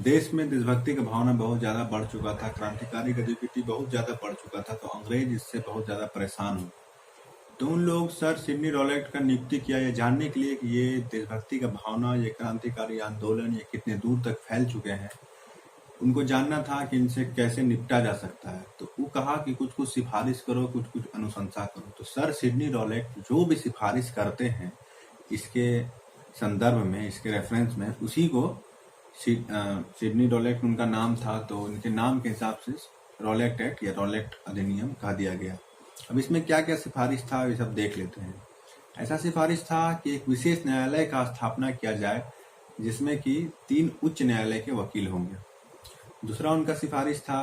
देश में देशभक्ति का भावना बहुत ज्यादा बढ़ चुका था, क्रांतिकारी गतिविधि बहुत ज्यादा बढ़ चुका था, तो अंग्रेज इससे बहुत ज्यादा परेशान हुए। तो उन लोग सर सिडनी रॉलेट का नियुक्ति किया ये जानने के लिए कि ये देशभक्ति का भावना, ये क्रांतिकारी आंदोलन ये कितने दूर तक फैल चुके हैं। उनको जानना था कि इनसे कैसे निपटा जा सकता है। तो वो कहा कि कुछ कुछ सिफारिश करो, कुछ कुछ अनुशंसा करो। तो सर सिडनी रॉलेट जो भी सिफारिश करते हैं इसके संदर्भ में, इसके रेफरेंस में, उसी को सिडनी रॉलेट उनका नाम था, तो उनके नाम के हिसाब से रॉलेट एक्ट या रॉलेट अधिनियम कहा दिया गया। अब इसमें क्या क्या सिफारिश था ये सब देख लेते हैं। ऐसा सिफारिश था कि एक विशेष न्यायालय का स्थापना किया जाए जिसमें कि 3 उच्च न्यायालय के वकील होंगे। दूसरा उनका सिफारिश था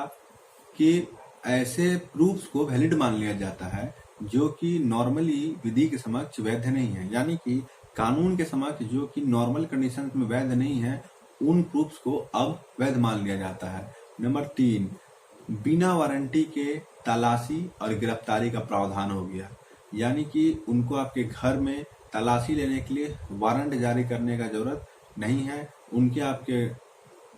कि ऐसे प्रूफ्स को वैलिड मान लिया जाता है जो कि नॉर्मली विधि के समक्ष वैध नहीं है, यानी कि कानून के समक्ष जो कि नॉर्मल कंडीशन में वैध नहीं है, उन प्रूफ्स को अब वैध मान लिया जाता है। नंबर 3, बिना वारंटी के तलाशी और गिरफ्तारी का प्रावधान हो गया, यानी कि उनको आपके घर में तलाशी लेने के लिए वारंट जारी करने का जरूरत नहीं है, उनके आपके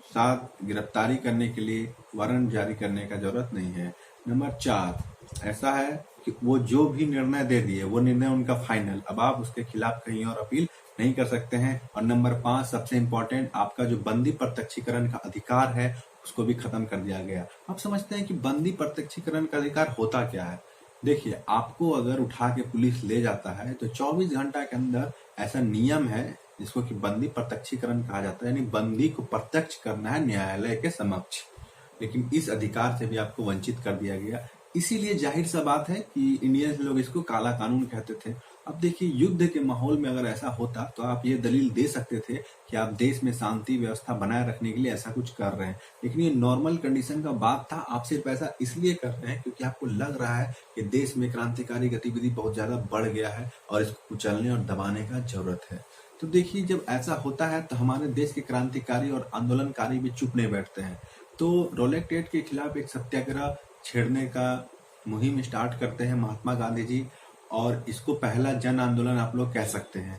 साथ गिरफ्तारी करने के लिए वारंट जारी करने का जरूरत नहीं है। नंबर 4, ऐसा है कि वो जो भी निर्णय दे दिए वो निर्णय उनका फाइनल, अब आप उसके खिलाफ कहीं और अपील नहीं कर सकते हैं। और नंबर 5 सबसे इम्पोर्टेंट, आपका जो बंदी प्रत्यक्षीकरण का अधिकार है उसको भी खत्म कर दिया गया। आप समझते हैं कि बंदी प्रत्यक्षीकरण का अधिकार होता क्या है। देखिए, आपको अगर उठा के पुलिस ले जाता है तो 24 घंटा के अंदर ऐसा नियम है जिसको कि बंदी प्रत्यक्षीकरण कहा जाता है, यानी बंदी को प्रत्यक्ष करना है न्यायालय के समक्ष, लेकिन इस अधिकार से भी आपको वंचित कर दिया गया। इसीलिए जाहिर सा बात है कि इंडियंस लोग इसको काला कानून कहते थे। अब देखिए, युद्ध के माहौल में अगर ऐसा होता तो आप ये दलील दे सकते थे कि आप देश में शांति व्यवस्था बनाए रखने के लिए ऐसा कुछ कर रहे हैं, लेकिन ये नॉर्मल कंडीशन का बात था। आप सिर्फ ऐसा इसलिए कर रहे हैं क्योंकि आपको लग रहा है कि देश में क्रांतिकारी गतिविधि बहुत ज्यादा बढ़ गया है और इसको कुचलने और दबाने का जरूरत है। तो देखिए, जब ऐसा होता है तो हमारे देश के क्रांतिकारी और आंदोलनकारी भी चुप नहीं बैठते हैं। तो रॉलेट एक्ट के खिलाफ एक सत्याग्रह छेड़ने का मुहिम स्टार्ट करते हैं महात्मा गांधी जी, और इसको पहला जन आंदोलन आप लोग कह सकते हैं।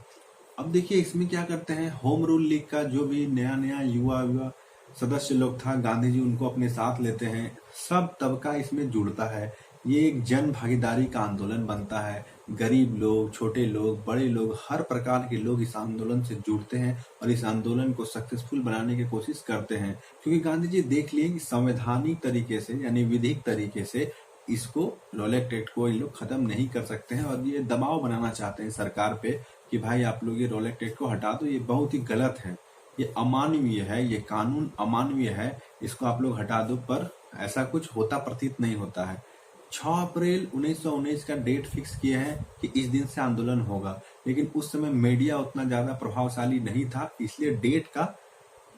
अब देखिए, इसमें क्या करते हैं, होम रूल लीग का जो भी नया नया युवा सदस्य लोग था, गांधी जी उनको अपने साथ लेते हैं। सब तबका इसमें जुड़ता है। ये एक जन भागीदारी का आंदोलन बनता है। गरीब लोग, छोटे लोग, बड़े लोग, हर प्रकार के लोग इस आंदोलन से जुड़ते हैं और इस आंदोलन को सक्सेसफुल बनाने की कोशिश करते हैं, क्योंकि गांधी जी देख लिए कि संवैधानिक तरीके से, यानी विधिक तरीके से इसको रॉलेट एक्ट को ये लोग खत्म नहीं कर सकते हैं, और ये दबाव बनाना चाहते हैं सरकार पे कि भाई आप लोग ये रॉलेट एक्ट को हटा दो, ये बहुत ही गलत है, ये अमानवीय है, ये कानून अमानवीय है, इसको आप लोग हटा दो। पर ऐसा कुछ होता प्रतीत नहीं होता है। 6 अप्रैल 1919 का डेट फिक्स किए हैं कि इस दिन से आंदोलन होगा, लेकिन उस समय मीडिया उतना ज्यादा प्रभावशाली नहीं था, इसलिए डेट का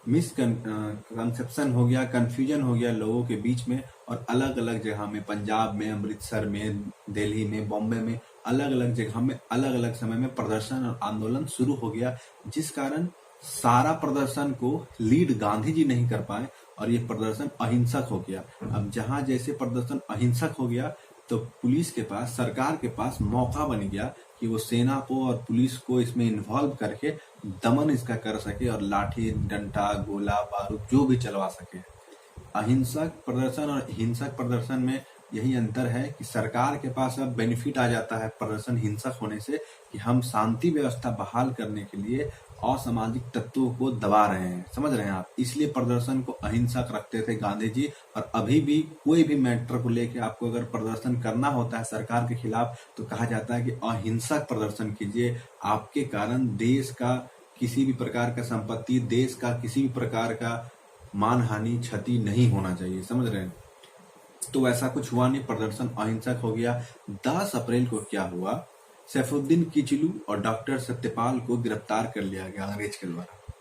मिसकंसेप्शन हो गया, कंफ्यूजन हो गया लोगों के बीच में, और अलग अलग जगह में, पंजाब में, अमृतसर में, दिल्ली में, बॉम्बे में, अलग अलग जगह में अलग अलग समय में प्रदर्शन और आंदोलन शुरू हो गया, जिस कारण सारा प्रदर्शन को लीड गांधी जी नहीं कर पाए और ये प्रदर्शन अहिंसक हो गया। अब जहां जैसे प्रदर्शन अहिंसक हो गया तो पुलिस के पास, सरकार के पास मौका बन गया कि वो सेना को और पुलिस को इसमें इन्वॉल्व करके दमन इसका कर सके और लाठी डंडा गोला बारूद जो भी चलवा सके। अहिंसक प्रदर्शन और हिंसक प्रदर्शन में यही अंतर है कि सरकार के पास अब बेनिफिट आ जाता है प्रदर्शन हिंसक होने से, कि हम शांति व्यवस्था बहाल करने के लिए असामाजिक तत्वों को दबा रहे हैं। समझ रहे हैं आप, इसलिए प्रदर्शन को अहिंसक रखते थे गांधी जी। और अभी भी कोई भी मैटर को लेके आपको अगर प्रदर्शन करना होता है सरकार के खिलाफ तो कहा जाता है कि अहिंसक प्रदर्शन कीजिए, आपके कारण देश का किसी भी प्रकार का संपत्ति, देश का किसी भी प्रकार का मानहानि, क्षति नहीं होना चाहिए। समझ रहे हैं, तो वैसा कुछ हुआ नहीं, प्रदर्शन अहिंसक हो गया। 10 अप्रैल को क्या हुआ, सैफुद्दीन किचलू और डॉक्टर सत्यपाल को गिरफ्तार कर लिया गया अंग्रेज के द्वारा।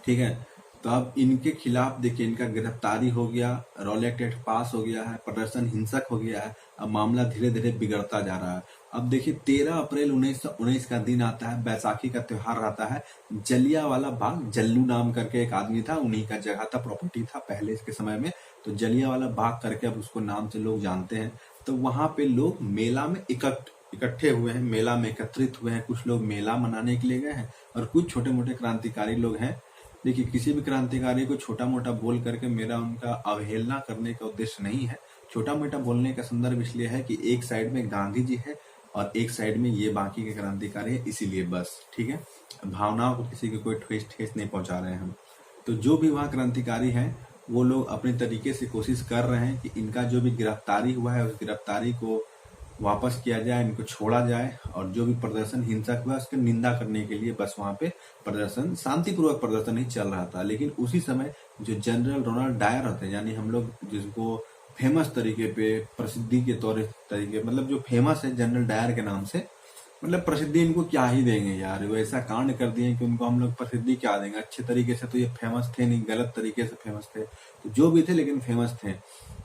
ठीक है, तो अब इनके खिलाफ देखिए, इनका गिरफ्तारी हो गया, रॉलेट एक्ट पास हो गया है, प्रदर्शन हिंसक हो गया है। अब मामला धीरे धीरे बिगड़ता जा रहा है। अब देखिए, 13 अप्रैल 1919 का दिन आता है, बैसाखी का त्योहार आता है। जलियांवाला बाग, जल्लू नाम करके एक आदमी था, उन्हीं का जगह था, प्रॉपर्टी था पहले इसके समय में, तो जलियांवाला बाग करके अब उसको नाम से लोग जानते हैं। तो वहां पे लोग मेला में इकट्ठे हुए हैं, मेला में एकत्रित हुए हैं। कुछ लोग मेला मनाने के लिए गए हैं और कुछ छोटे मोटे क्रांतिकारी लोग हैं देखिए, किसी भी क्रांतिकारी को छोटा मोटा बोल करके मेरा उनका अवहेलना करने का उद्देश्य नहीं है। छोटा मोटा बोलने का संदर्भ इसलिए है कि एक साइड में गांधी जी है और एक साइड में ये बाकी के क्रांतिकारी है, इसीलिए बस, ठीक है। भावनाओं को किसी की कोई ठेस नहीं पहुंचा रहे हैं हम। तो जो भी वहाँ क्रांतिकारी हैं वो लोग अपने तरीके से कोशिश कर रहे हैं कि इनका जो भी गिरफ्तारी हुआ है उस गिरफ्तारी को वापस किया जाए, इनको छोड़ा जाए, और जो भी प्रदर्शन हिंसक हुआ उसकी निंदा करने के लिए बस वहाँ पे प्रदर्शन, शांतिपूर्वक प्रदर्शन ही चल रहा था। लेकिन उसी समय जो जनरल रोनाल्ड डायर होते हैं, यानी हम लोग जिसको फेमस तरीके पे प्रसिद्धि के तौर तरीके, मतलब जो फेमस है जनरल डायर के नाम से, मतलब प्रसिद्धि इनको क्या ही देंगे यार, वो ऐसा कांड कर दिए कि उनको हम लोग प्रसिद्धि क्या देंगे। अच्छे तरीके से तो ये फेमस थे नहीं, गलत तरीके से फेमस थे, तो जो भी थे लेकिन फेमस थे,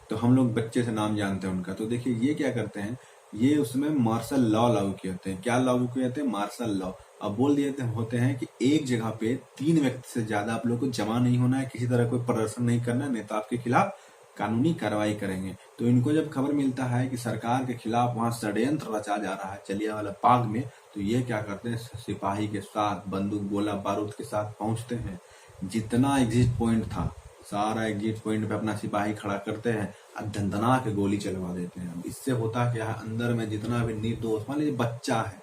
तो हम लोग बच्चे से नाम जानते हैं उनका। तो देखिए ये क्या करते हैं, ये उसमें मार्शल लॉ लागू किए होते हैं। क्या लागू किए होते हैं? Martial law. अब बोल दिए होते हैं कि एक जगह पे 3 व्यक्ति से ज्यादा आप लोग को जमा नहीं होना है, किसी तरह कोई प्रदर्शन नहीं करना है, नहीं तो आपके खिलाफ कानूनी कार्रवाई करेंगे। तो इनको जब खबर मिलता है कि सरकार के खिलाफ वहां षड्यंत्र रचा जा रहा है जलियांवाला बाग में, तो ये क्या करते हैं, सिपाही के साथ बंदूक गोला बारूद के साथ पहुंचते हैं। जितना एग्जिट पॉइंट था सारा एग्जिट पॉइंट पे अपना सिपाही खड़ा करते हैं और धंधना के गोली चलवा देते हैं। अब इससे होता क्या है, अंदर में जितना भी निर्दोष, मान लीजिए बच्चा है,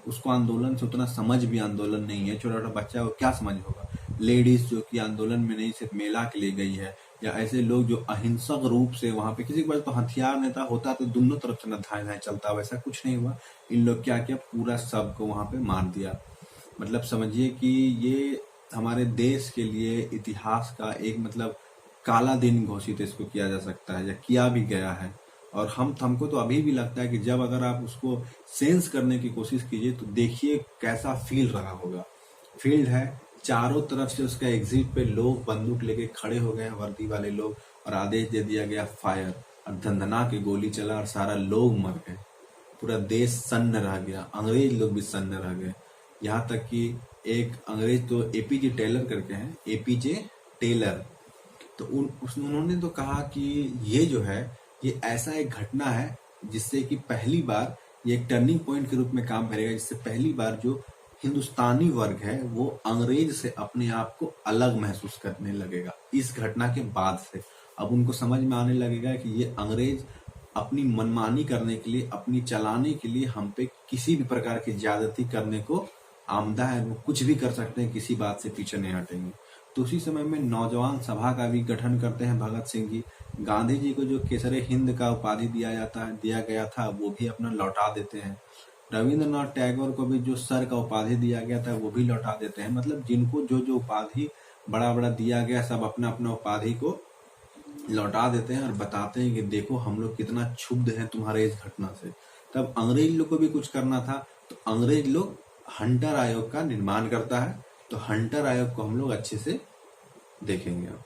उसको आंदोलन से उतना समझ भी आंदोलन नहीं है, छोटा छोटा बच्चा को क्या समझ होगा। लेडीज जो कि आंदोलन में नहीं सिर्फ मेला के लिए गई है, या ऐसे लोग जो अहिंसक रूप से वहां पे, किसी के पास तो हथियार नेता होता तो दोनों तरफ से न धाए धाए चलता, वैसा कुछ नहीं हुआ। इन लोग क्या किया, पूरा सबको वहां पे मार दिया। मतलब समझिए कि ये हमारे देश के लिए इतिहास का एक मतलब काला दिन घोषित इसको किया जा सकता है, या किया भी गया है। और हमको तो अभी भी लगता है कि जब अगर आप उसको सेंस करने की कोशिश कीजिए तो देखिए कैसा फील रहा होगा। फील्ड है, चारों तरफ से उसका एग्जिट पे लोग बंदूक लेके खड़े हो गए, वर्दी वाले लोग, और आदेश दे दिया गया फायर, और धंधना के गोली चला और सारा लोग मर गए। पूरा देश सन्न रह गया, अंग्रेज लोग भी सन्न रह गए। यहाँ तक कि एक अंग्रेज तो एपीजे टेलर करके हैं, एपीजे टेलर, तो उन्होंने तो कहा कि ये जो है ये ऐसा एक घटना है जिससे कि पहली बार ये एक टर्निंग पॉइंट के रूप में काम करेगा, जिससे पहली बार जो हिंदुस्तानी वर्ग है वो अंग्रेज से अपने आप को अलग महसूस करने लगेगा। इस घटना के बाद से अब उनको समझ में आने लगेगा कि ये अंग्रेज अपनी मनमानी करने के लिए, अपनी चलाने के लिए हम पे किसी भी प्रकार की ज्यादती करने को आमदा है, वो कुछ भी कर सकते हैं, किसी बात से पीछे नहीं हटेंगे। तो उसी समय में नौजवान सभा का भी गठन करते हैं भगत सिंह जी। गांधी जी को जो केसरे हिंद का उपाधि दिया गया था वो भी अपना लौटा देते हैं। रविंद्रनाथ टैगोर को भी जो सर का उपाधि दिया गया था वो भी लौटा देते हैं। मतलब जिनको जो जो उपाधि बड़ा बड़ा दिया गया, सब अपना अपना उपाधि को लौटा देते हैं और बताते हैं कि देखो हम लोग कितना क्षुब्ध हैं तुम्हारे इस घटना से। तब अंग्रेज लोग को भी कुछ करना था, तो अंग्रेज लोग हंटर आयोग का निर्माण करता है। तो हंटर आयोग को हम लोग अच्छे से देखेंगे अब।